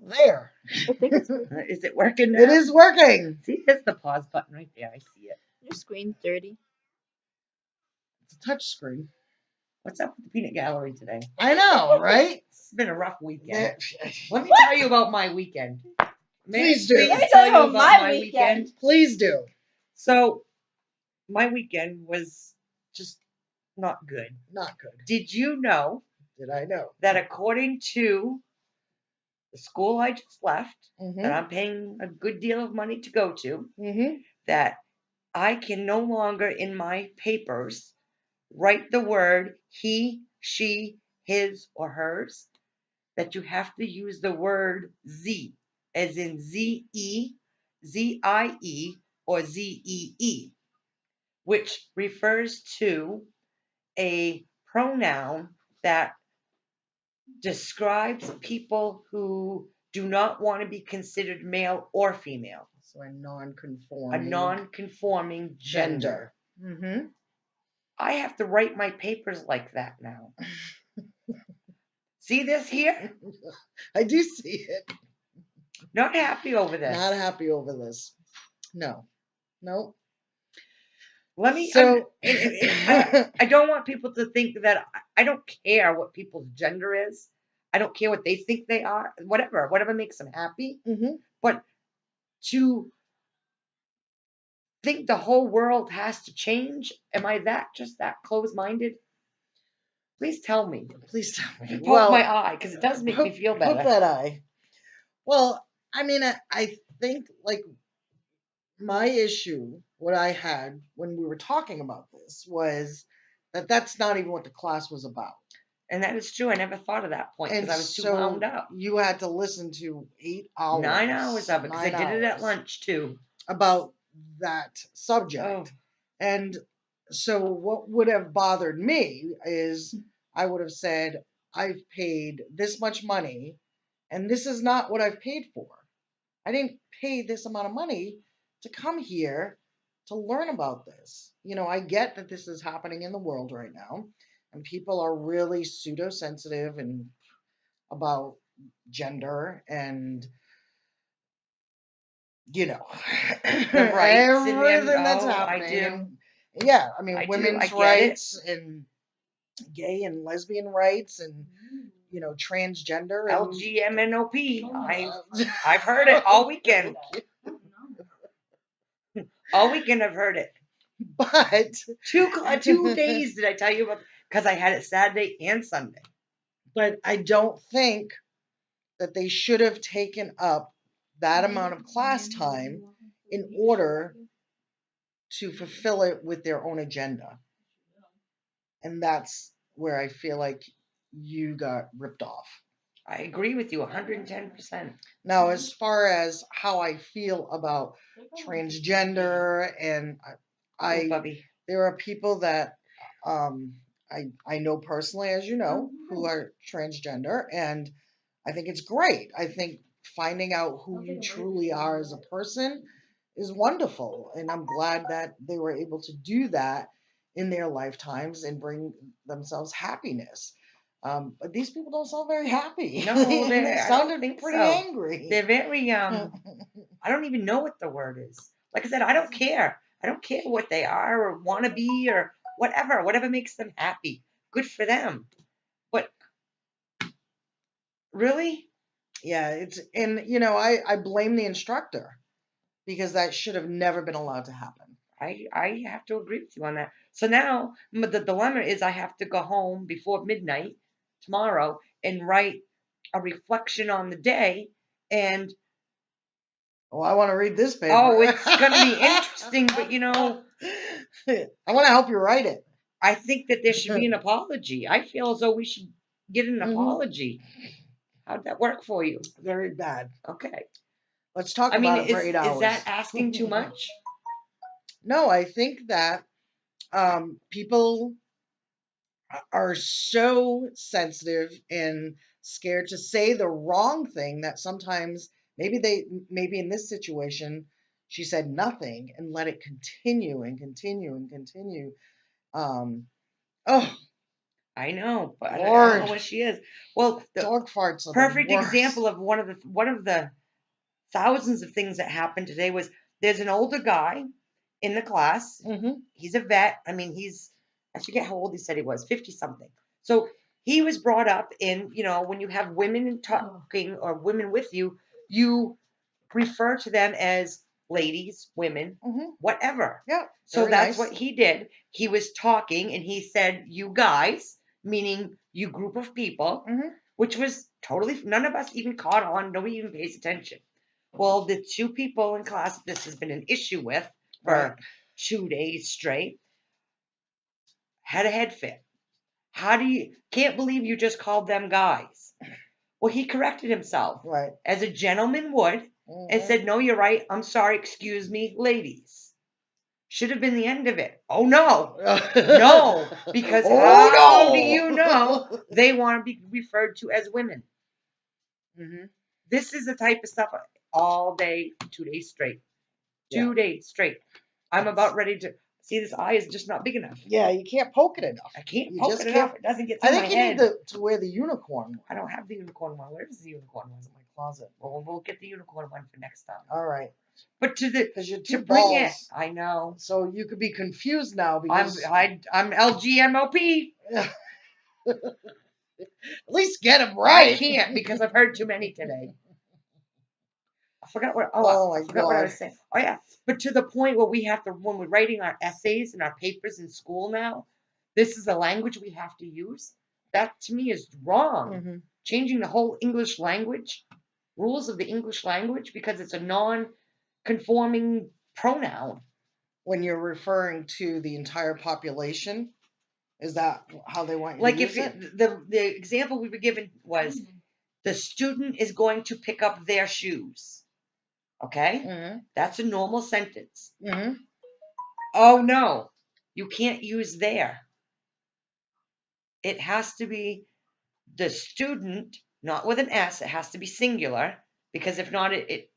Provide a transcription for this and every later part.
There. I think it's Is it working now? It is working. See, there's the pause button right there. I see it. your screen's dirty. It's a touch screen. What's up with the peanut gallery today? I know, right? It's been a rough weekend. There- Let me tell you about my weekend. Please do. Let me tell you about my weekend. Please do. So, my weekend was just not good. Not good. Did you know Did I know? that according to the school I just left, that Mm-hmm. I'm paying a good deal of money to go to, Mm-hmm. that I can no longer in my papers write the word he, she, his, or hers, that you have to use the word Z, as in Z-E, Z-I-E, or Z-E-E, which refers to a pronoun that describes people who do not want to be considered male or female, So a a non-conforming non-conforming gender. Mm-hmm. I have to write my papers like that now. See this here? I do see it. Not happy over this. Not happy over this. No. Nope. Let me. So I don't want people to think that I don't care what people's gender is. I don't care what they think they are. Whatever makes them happy. Mhm. But to think the whole world has to change, am I just that close-minded? Please tell me. Please tell me. Poke my eye, because it does make me feel Poke better. that eye. Well, I mean, I think like my issue, what I had when we were talking about this was that that's not even what the class was about. And that is true. I never thought of that point because And I was too so wound up. you had to listen to 8 hours. 9 hours of it because I 9 did it at hours lunch too. about that subject. Oh, And so what would have bothered me is I would have said, I've paid this much money and this is not what I've paid for. I didn't pay this amount of money to come here to learn about this. You know, I get that this is happening in the world right now and people are really pseudo sensitive and about gender and you know the rights and everything that's I happening. do. And yeah, I mean I do. women's I get rights and gay and lesbian rights and you know transgender and Lgbtiq-Lmnop. I've heard it all weekend. All weekend I've heard it. But 2 days did I tell you about? Because I had it Saturday and Sunday. but I don't think that they should have taken up that amount of class time in order to fulfill it with their own agenda. And that's where I feel like you got ripped off. I agree with you 110%. Now, as far as how I feel about transgender, and I, Bubby. there are people that I know personally, as you know, who are transgender, and I think it's great. I think finding out who you truly are as a person is wonderful, and I'm glad that they were able to do that in their lifetimes and bring themselves happiness. But these people don't sound very happy. No, they I sounded don't think pretty so. angry. They're very I don't even know what the word is. Like I said, I don't care. I don't care what they are or want to be or whatever. Whatever makes them happy. Good for them. But really? Yeah, it's and you know I blame the instructor because that should have never been allowed to happen. I have to agree with you on that. So now the dilemma is I have to go home before midnight tomorrow and write a reflection on the day. And Oh, I want to read this paper. oh, it's going to be interesting, but you know, I want to help you write it. I think that there should be an apology. I feel as though we should get an apology. How'd that work for you? Very bad. Okay. Let's talk about it for 8 hours. Is that asking too much? No, I think that people are so sensitive and scared to say the wrong thing that sometimes maybe in this situation she said nothing and let it continue and continue and continue. Oh, I know, but I don't Lord, know what she is. Well, the dog farts are the perfect worst. example of one of the thousands of things that happened today was there's an older guy in the class. Mm-hmm. He's a vet. I mean, I forget how old he said he was, 50 something. So he was brought up in, when you have women talking or women with you, you refer to them as ladies, women, Mm-hmm. whatever. Yeah. So Very that's nice. what he did. He was talking and he said, you guys, meaning you group of people, Mm-hmm. which was totally, none of us even caught on. Nobody even pays attention. Well, the two people in class that this has been an issue with for Right. 2 days straight had a head fit. Can't believe you just called them guys. Well, he corrected himself Right. as a gentleman would and Mm-hmm. said, no, you're right. I'm sorry. Excuse me, ladies. Should have been the end of it. Oh, no. No, because Oh how do no! you know they want to be referred to as women? Mm-hmm. This is the type of stuff all day, 2 days straight. Yeah. 2 days straight. I'm That's- about ready to see this eye is just not big enough. Yeah, you can't poke it enough. I can't You poke just it can't. enough. It doesn't get I through my think you head. need to wear the unicorn one I don't have the unicorn one. Where's the unicorn one? in my closet. Well, we'll get the unicorn one for next time. All right. But Because you're to two bring it, balls. I know. So you could be confused now I'm because I'm Lgmop. at least get them I right. can't because I've heard too many today. I forgot what. Oh I my forgot what I God. was saying. Oh yeah, but to the point where we have to, when we're writing our essays and our papers in school now, this is the language we have to use. That to me is wrong. Mm-hmm. Changing the whole English language, rules of the English language, because it's a non-conforming pronoun. When you're referring to the entire population, is that how they want you Like to if use it? the example we were given was the student is going to pick up their shoes. Okay, Mm-hmm. that's a normal sentence. Mm-hmm. Oh no, you can't use there. It has to be the student, not with an S. It has to be singular, because if not, it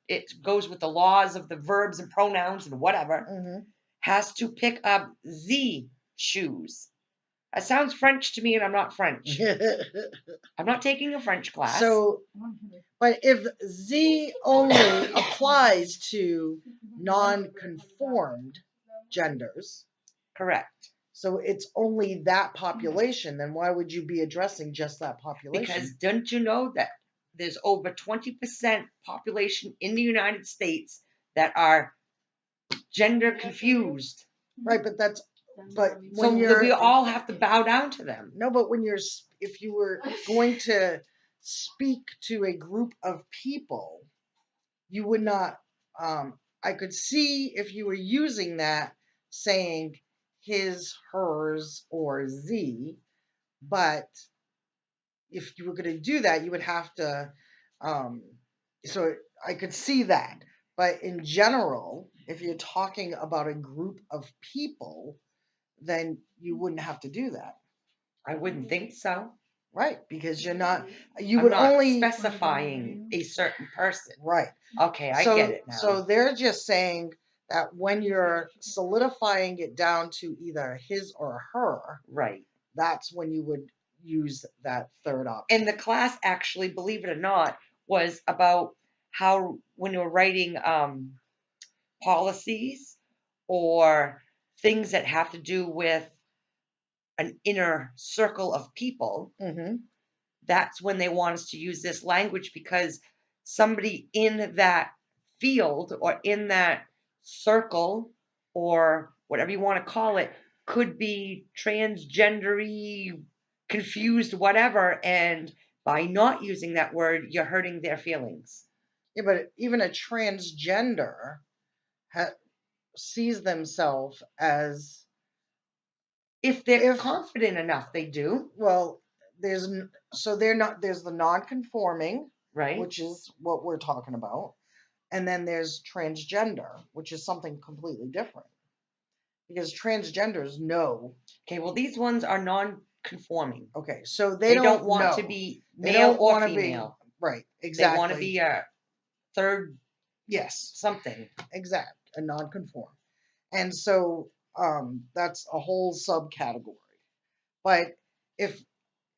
goes with the laws of the verbs and pronouns and whatever. Mm-hmm. Has to pick up the shoes. That sounds French to me, and I'm not French. I'm not taking a French class. So, but if Z only applies to non-conformed genders, Correct. so it's only that population, then why would you be addressing just that population? Because don't you know that there's over 20% population in the United States that are gender confused. Right, but that's but So when you're we all have to bow down to them. no, but when if you were going to speak to a group of people, you would not. I could see if you were using that saying his, hers, or Z, but if you were going to do that, you would have to. Um, so I could see that, but in general, if you're talking about a group of people, then you wouldn't have to do that. I wouldn't think so. Right, because you're not. You I'm would not only specifying a certain person. right. Okay, I So get it now. so they're just saying that when you're solidifying it down to either his or her, Right. that's when you would use that third option. And the class actually, believe it or not, was about how when you're writing policies or things that have to do with an inner circle of people, Mm-hmm. that's when they want us to use this language, because somebody in that field or in that circle or whatever you want to call it could be transgendery, confused, whatever, and by not using that word, you're hurting their feelings. Yeah, but even a transgender sees themselves as If they're confident enough, they do. well. They're not. There's the non-conforming, Right. which is what we're talking about. And then there's transgender, which is something completely different. Because transgenders know. Okay, well, these ones are non-conforming. Okay, so They don't don't want know. to be They male don't or want to female. be right. They Exactly. want to be a third yes, something. exact, a non-conform. And so that's a whole subcategory. But if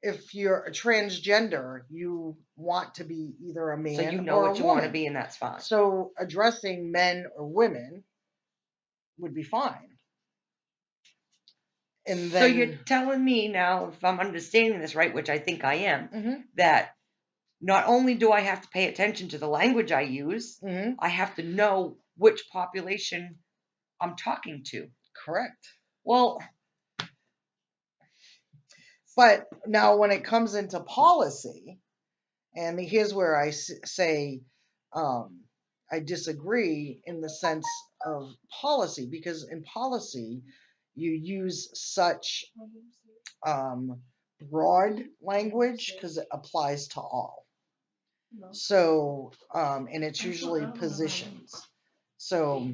if you're a transgender, you want to be either a So you man know or a what you want to woman. be, and that's fine. So addressing men or women would be fine. And So you're then, telling me now, if I'm understanding this right, which I think I am, Mhm, that not only do I have to pay attention to the language I use, mhm, I have to know which population I'm talking to. correct. Well, But now when it comes into policy, and here's where I say I disagree in the sense of policy, because in policy, you use such broad language because it applies to all. So, and it's usually positions. So,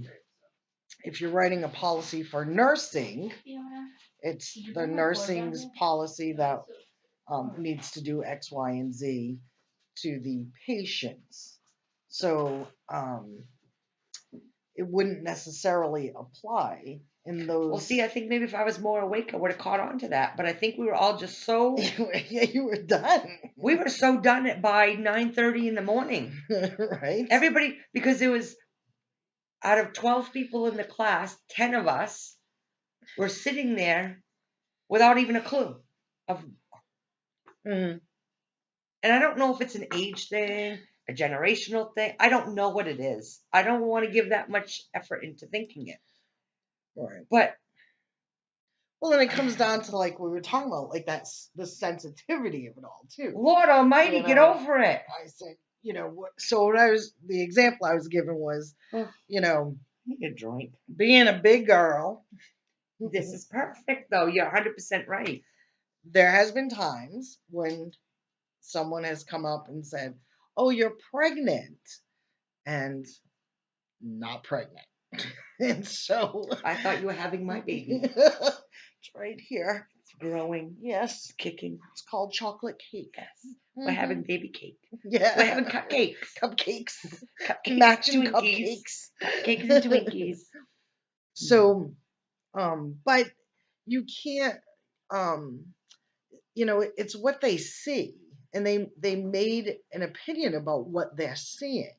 if you're writing a policy for nursing, it's the nursing's policy that needs to do X, Y, and Z to the patients. So it wouldn't necessarily apply in those. well, see, I think maybe if I was more awake, I would have caught on to that. But I think we were all just so Yeah, you were done. we were so done at by 9:30 in the morning. Right? Everybody, because there was out of 12 people in the class, 10 of us were sitting there without even a clue of. Mm. And I don't know if it's an age thing, a generational thing. I don't know what it is. I don't want to give that much effort into thinking it. Right. But Well, then it comes down to like we were talking about, like that's the sensitivity of it all too. Lord Almighty, You get know, over it. I said, so what the example I was given was, Oh, you know, need a drink. being a big girl, This is perfect, though. You're 100% right. there has been times when someone has come up and said, "Oh, you're pregnant," and not pregnant. And so I thought you were having my baby. it's right here. It's growing. Yes, It's kicking. it's called chocolate cake. Yes. Mhm. We're having baby cake. Yeah, We're having cupcakes. Cupcakes, Cupcakes, matching Twinkies. cupcakes. Cupcakes and Twinkies. So, but you can't, um, it's what they see, and they made an opinion about what they're seeing,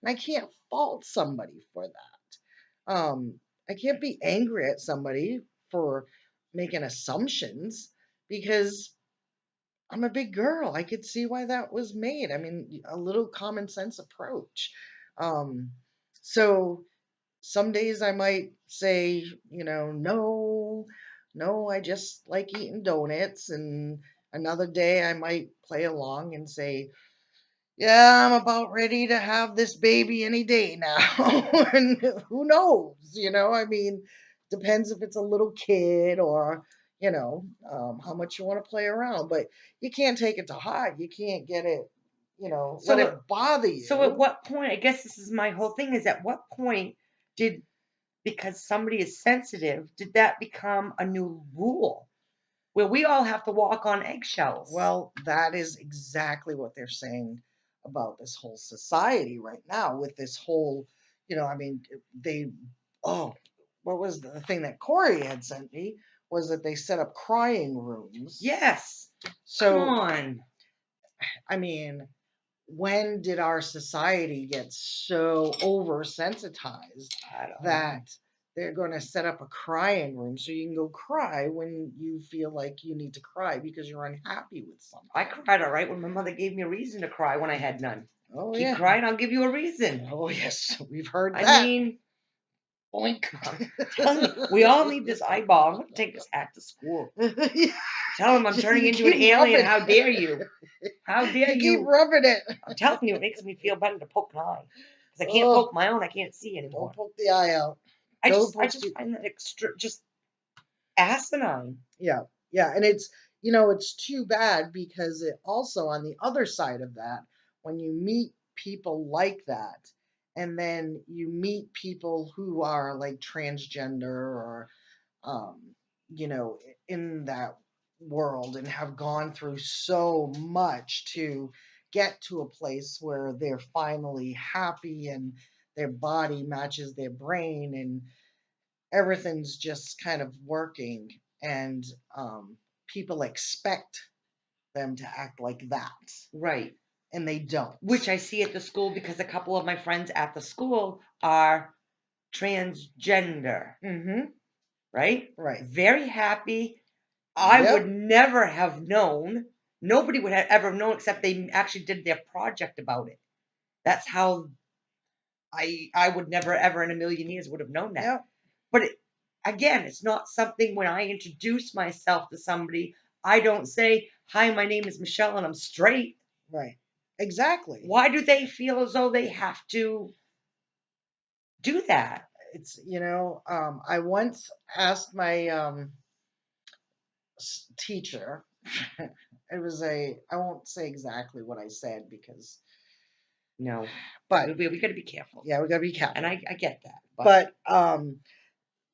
and I can't fault somebody for that. I can't be angry at somebody for making assumptions because I'm a big girl. I could see why that was made. I mean, a little common sense approach. Um, so some days I might say, no, no, I just like eating donuts. And another day I might play along and say, yeah, I'm about ready to have this baby any day now. And who knows? I mean, depends if it's a little kid or, how much you want to play around. But you can't take it to heart. You can't get it, let it bother you. So at what point, I guess this is my whole thing, is at what point did, because somebody is sensitive, did that become a new rule where we all have to walk on eggshells? Well, that is exactly what they're saying about this whole society right now with this whole, I mean, what was the thing that Corey had sent me was that they set up crying rooms. Yes. So, come on. I mean, when did our society get so oversensitized I don't that know. they're going to set up a crying room so you can go cry when you feel like you need to cry because you're unhappy with something? I cried all right when my mother gave me a reason to cry when I had none. Oh, Keep yeah. crying, I'll give you a reason. Oh, yes, we've heard I that. mean, Boink. we all need this eyeball. I'm going to take this hat to school. Yeah. Tell them I'm turning You into an keep alien. rubbing How it. dare you? How dare You keep you? rubbing it. I'm telling you, it makes me feel better to poke an eye. Because I can't Oh, poke my own, I can't see anymore. don't poke the eye out. I Don't just poke find that just asinine. Yeah, yeah, and it's too bad because it also on the other side of that, when you meet people like that, and then you meet people who are like transgender or um, in that world and have gone through so much to get to a place where they're finally happy and their body matches their brain and everything's just kind of working and people expect them to act like that. Right. And they don't. Which I see at the school because a couple of my friends at the school are transgender. Mm-hmm. Right? Right. Very happy. I Yep. would never have known. Nobody would have ever known except they actually did their project about it. That's how I would never ever in a million years would have known that. Yep. But again, it's not something when I introduce myself to somebody, I don't say, "Hi, my name is Michelle and I'm straight." Right. Exactly. Why do they feel as though they have to do that? It's, I once asked my teacher. It was I won't say exactly what I said because, No, but we got to be careful. yeah, we got to be careful. And I get that. But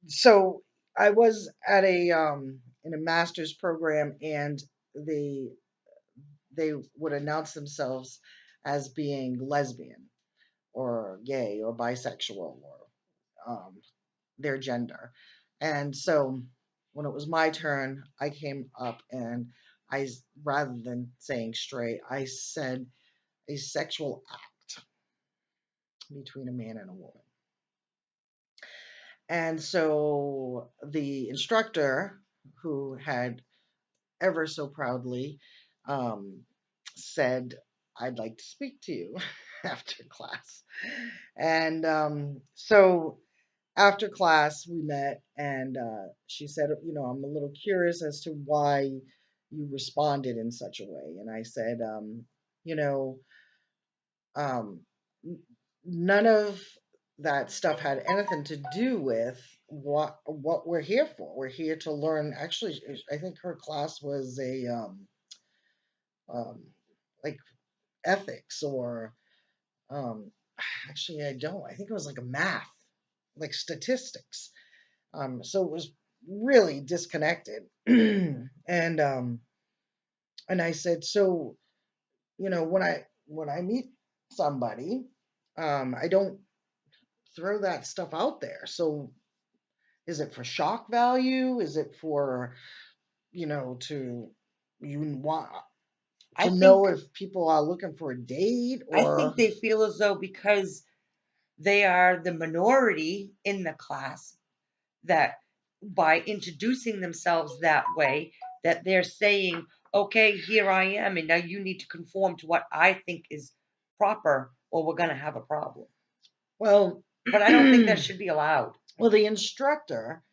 so I was at in a master's program, and they would announce themselves as being lesbian or gay or bisexual or their gender. And so when it was my turn, I came up and rather than saying straight, I said a sexual act between a man and a woman. And so the instructor, who had ever so proudly said, "I'd like to speak to you after class." And so after class, we met, and she said, "I'm a little curious as to why you responded in such a way." And I said, you know, um, none of that stuff had anything to do with what we're here for. We're here to learn. Actually, I think her class was a um, like ethics or um, actually I don't. I think it was like a math, like statistics. So it was really disconnected. And I said, so when I meet somebody, I don't throw that stuff out there. So is it for shock value? Is it for to you want I to know think if people are looking for a date I or think they feel as though because they are the minority in the class that by introducing themselves that way that they're saying, "Okay, here I am and now you need to conform to what I think is proper or we're going to have a problem." well, But I don't think that should be allowed. well, the instructor,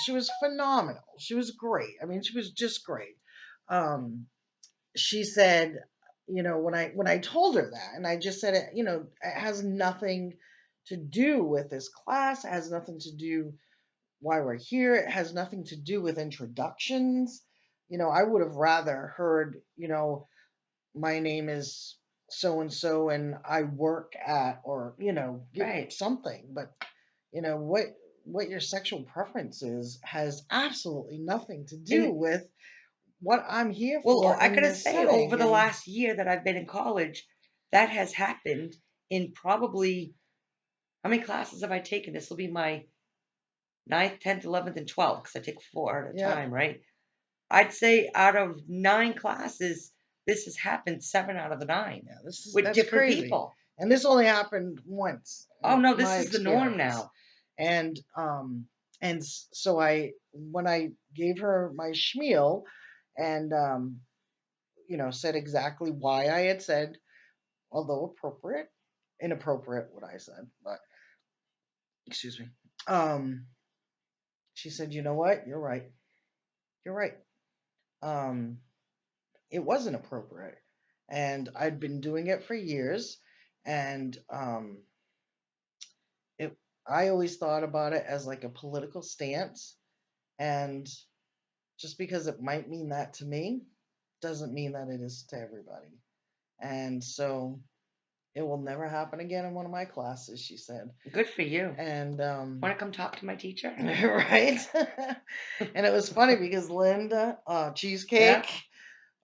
she was phenomenal. She was great. I mean, she was just great. She said, when I told her that, and I just said it has nothing to do with this class. It has nothing to do why we're here. It has nothing to do with introductions. I would have rather heard, my name is so and so and I work at, or Right. something. But what your sexual preference is has absolutely nothing to do And with what I'm here well, for I in gotta this say, over setting. the And last year that I've been in college, that has happened in probably how many classes have I taken? This will be my 9th, 10th, 11th, and 12th because I take 4 at a yeah, time, right? I'd say out of 9 classes, this has happened 7 out of the 9 yeah, with that's different crazy. people. And this only happened once Oh in no, this my is the norm experience. now. And so when I gave her my schmeal and said exactly why I had said, although inappropriate what I said, but excuse me. She said, "You know what? You're right. You're right. Um, it wasn't appropriate, and I'd been doing it for years, and it. I always thought about it as like a political stance, and just because it might mean that to me, doesn't mean that it is to everybody. And so it will never happen again in one of my classes," she said. Good for you. And Want to come talk to my teacher? right. And it was funny because Linda, Yeah. Cheesecake,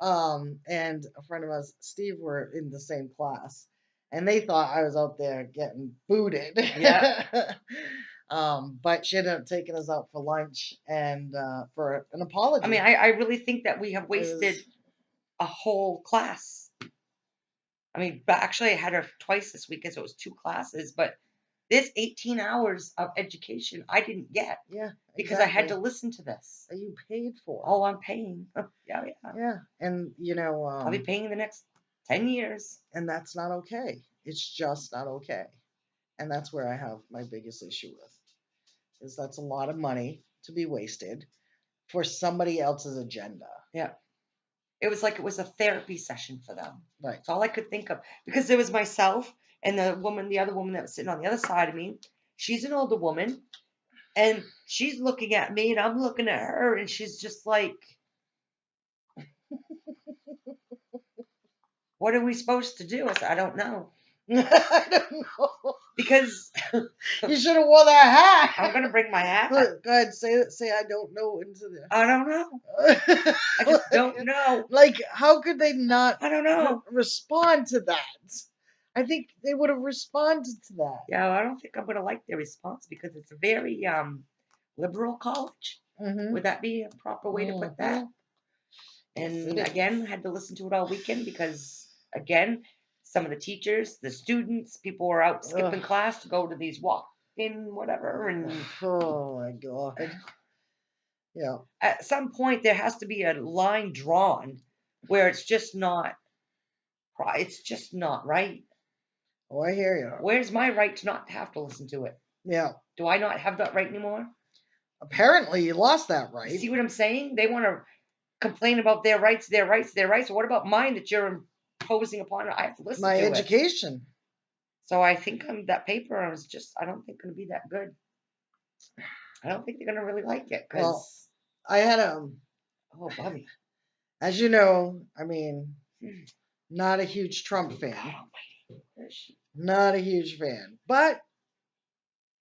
and a friend of us, Steve, were in the same class, and they thought I was out there getting booted. Yeah. But she ended up taking us out for lunch and for an I apology. mean, I really think that we have It was wasted a whole class. I mean, but actually I had her twice this weekend, so it was 2 classes, but this 18 hours of education I didn't get. Yeah. Because I had to listen to this. That you paid for. Oh, I'm paying. Yeah. Yeah. And I'll be paying the next 10 years. And that's not okay. It's just not okay. And that's where I have my biggest issue with. Is that's a lot of money to be wasted for somebody else's agenda. Yeah. It was like it was a therapy session for them. Right. That's all I could think of. Because there was myself and the other woman that was sitting on the other side of me. She's an older woman. And she's looking at me and I'm looking at her and she's just like, what are we supposed to do? I said, I don't know. I don't know. Because you should have wore that hat. I'm going to bring my hat. Go ahead, say I don't know into there. I don't know. I just don't know. Like, how could they not I don't know. respond to that? I think they would have responded to that. Yeah, I don't think I'm going to like their response because it's a very liberal college. Mm-hmm. Would that be a proper way to put that? And again, had to listen to it all weekend because, again, some of the teachers, the students, people were out skipping class to go to these walk-in whatever. And oh, my God. Yeah. At some point, there has to be a line drawn where it's just not right. Oh, I hear you. Where's my right to not have to listen to it? Yeah. Do I not have that right anymore? Apparently, you lost that right. You see what I'm saying? They want to complain about their rights. What about mine that you're imposing upon it? I have to listen to it. My education. So I think that paper I don't think going to be that good. I don't think they're going to really like it. Well, I had oh, buddy. As you know, I mean, not a huge Trump fan. Not a huge fan. But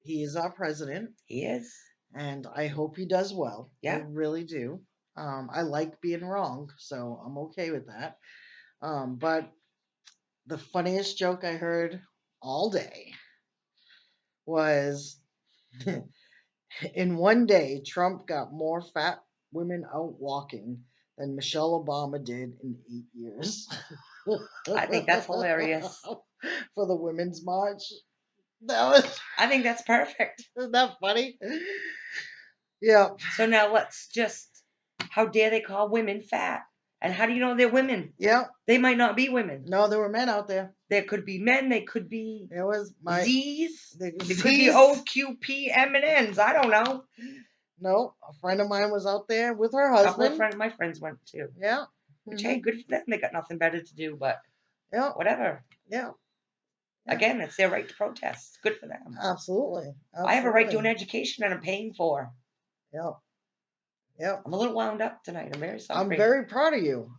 he is our president. He is. And I hope he does well. Yeah. I really do. I like being wrong, so I'm okay with that. But the funniest joke I heard all day was in one day, Trump got more fat women out walking than Michelle Obama did in 8 years. I think that's hilarious. For the Women's March. I think that's perfect. Isn't that funny? Yeah. So now how dare they call women fat? And how do you know they're women? Yeah. They might not be women. No, there were men out there. There could be men. They could be Z's. They could be OQP-M&Ns. I don't know. No, a friend of mine was out there with her husband. A couple of my friends went too. Yeah. Which, hey, good for them. They got nothing better to do, but whatever. Yeah. Again, it's their right to protest. Good for them. Absolutely. I have a right to an education that I'm paying for. Yeah. Yeah. I'm a little wound up tonight. I'm very sorry. I'm very proud of you.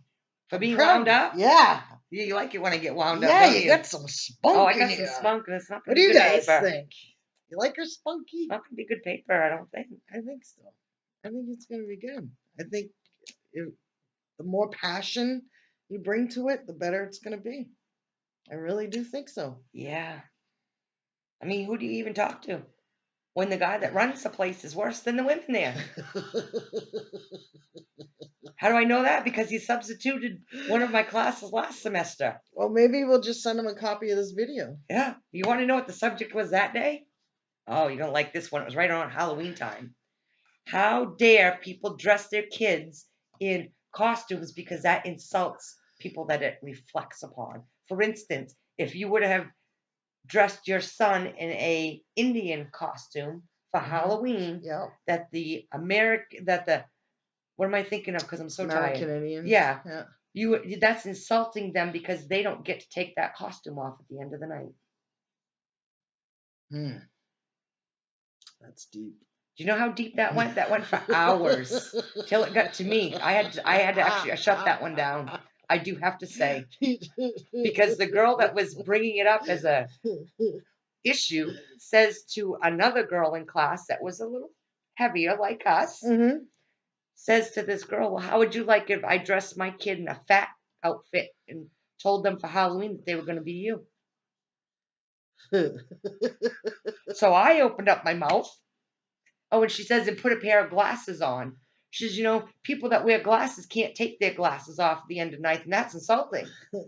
For being wound up? Yeah. You like it when I get wound up, yeah, don't you? You got some spunk Oh, I in got you. some spunk, and it's not What going do to be you good guys paper. think? You like her spunky? It's not going to be good paper, I don't think. I think so. I think it's going to be good. I think the more passion you bring to it, the better it's going to be. I really do think so. Yeah. I mean, who do you even talk to when the guy that runs the place is worse than the women there? How do I know that? Because he substituted one of my classes last semester. Well, maybe we'll just send him a copy of this video. Yeah. You want to know what the subject was that day? Oh, you're going to like this one. It was right around Halloween time. How dare people dress their kids in costumes because that insults people that it reflects upon. For instance, if you would have dressed your son in a Indian costume for Halloween, that the what am I thinking of? Because I'm so American tired. Indians. Yeah. That's insulting them because they don't get to take that costume off at the end of the night. That's deep. Do you know how deep that went? That went for hours till it got to me. I had to actually shut that one down. I do have to say, because the girl that was bringing it up as a issue says to another girl in class that was a little heavier like us, says to this girl, well, how would you like if I dressed my kid in a fat outfit and told them for Halloween that they were going to be you? So I opened up my mouth. Oh, and she says, and put a pair of glasses on. She says, people that wear glasses can't take their glasses off at the end of night, and that's insulting.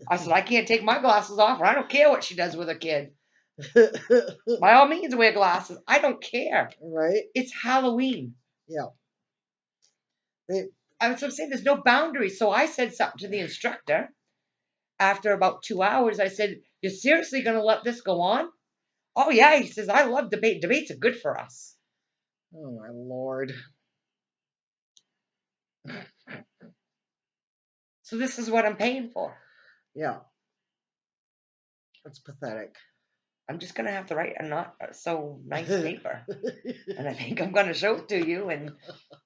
I said, I can't take my glasses off, and I don't care what she does with her kid. By all means, wear glasses. I don't care. Right? It's Halloween. Yeah. I'm saying there's no boundary. So I said something to the instructor. After about 2 hours, I said, "You're seriously going to let this go on?" "Oh, yeah." He says, "I love debate. Debates are good for us." Oh, my Lord. So this is what I'm paying for. Yeah. That's pathetic. I'm just going to have to write a not so nice paper. And I think I'm going to show it to you. And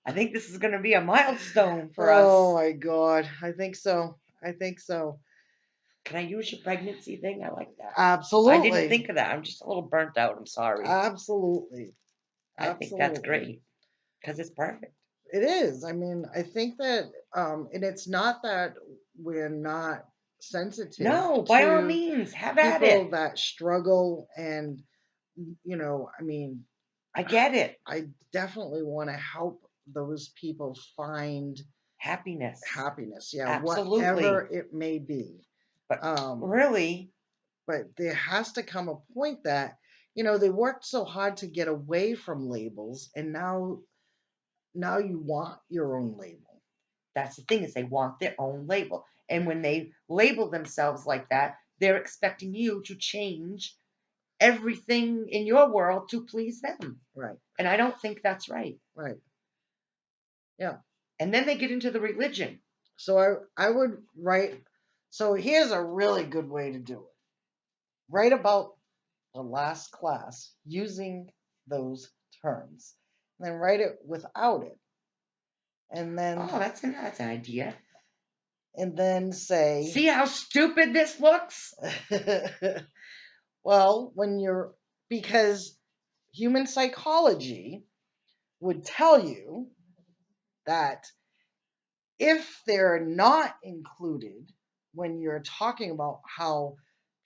I think this is going to be a milestone for us. Oh, my God. I think so. Can I use your pregnancy thing? I like that. Absolutely. I didn't think of that. I'm just a little burnt out. I'm sorry. Absolutely. I think that's great because it's perfect. It is. I mean, I think that, and it's not that we're not sensitive. No, by all to means, have at people it. that struggle, and I mean, I get it. I definitely want to help those people find Happiness. Yeah, Absolutely. whatever it may be. But really, but there has to come a point that they worked so hard to get away from labels, and now you want your own label. That's the thing, is they want their own label. And when they label themselves like that, they're expecting you to change everything in your world to please them. Right. And I don't think that's right. Right. Yeah. And then they get into the religion. So I would write. So here's a really good way to do it. Write about the last class using those terms, and then write it without it. And then that's an idea. And then say, see how stupid this looks? Well, because human psychology would tell you that if they're not included when you're talking about how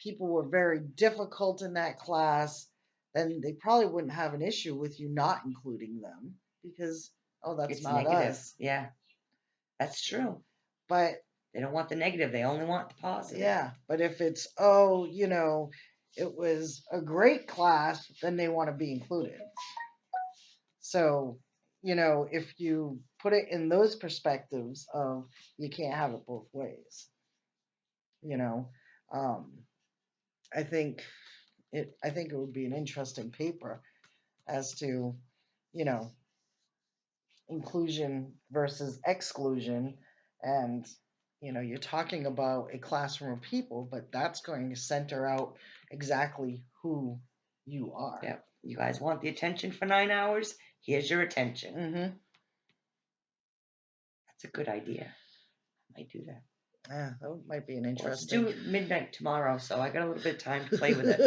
people were very difficult in that class, then they probably wouldn't have an issue with you not including them, because that's it's not negative. us. Yeah, that's true. But they don't want the negative. They only want the positive. Yeah, but if it's it was a great class, then they want to be included. So, if you put it in those perspectives of, you can't have it both ways. I think it would be an interesting paper as to, inclusion versus exclusion. And you're talking about a classroom of people, but that's going to center out exactly who you are. Yeah. You guys want the attention for 9 hours? Here's your attention. Mm-hmm. That's a good idea. I might do that. Yeah, that might be an interesting. Let's do it midnight tomorrow, so I got a little bit of time to play with it.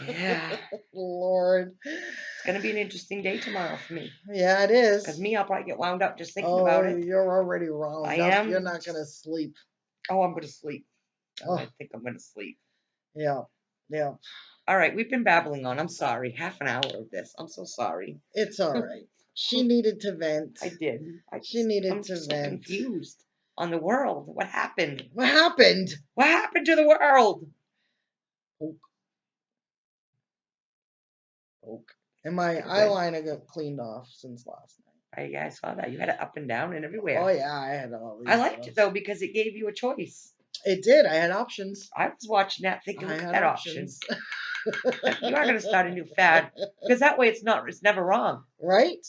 Yeah. Lord. It's going to be an interesting day tomorrow for me. Yeah, it is. Because I'll probably get wound up just thinking about it. You're already wound up. I am. You're not going to sleep. Oh, I'm going to sleep. I think I'm going to sleep. Yeah. Yeah. All right, we've been babbling on. I'm sorry. Half an hour of this. I'm so sorry. It's all right. She needed to vent. I did. She needed I'm to just vent. So confused on the world. What happened? What happened? What happened to the world? Poke. And my eyeliner got cleaned off since last night. Yeah, I saw that. You had it up and down and everywhere. Oh, yeah, I had all these. I liked it, though, because it gave you a choice. It did. I had options. I was watching that thinking, look at that option. You are going to start a new fad, because that way it's never wrong. Right?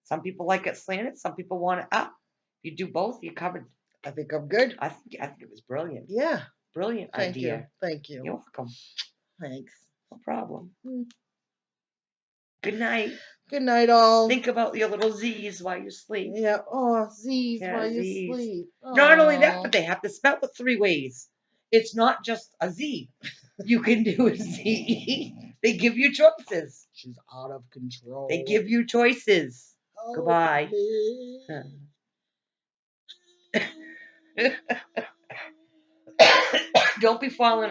Some people like it slanted. Some people want it up. If you do both, you're covered. I think I'm good. I think it was brilliant. Yeah. Brilliant idea. Thank you. You're welcome. Thanks. No problem. Good night. Good night, all. Think about your little Z's while you sleep. Yeah. Oh, Z's while you sleep. Not only that, but they have to spell it 3 ways. It's not just a Z. You can do a Z. They give you choices. She's out of control. They give you choices. Oh, goodbye. Don't be falling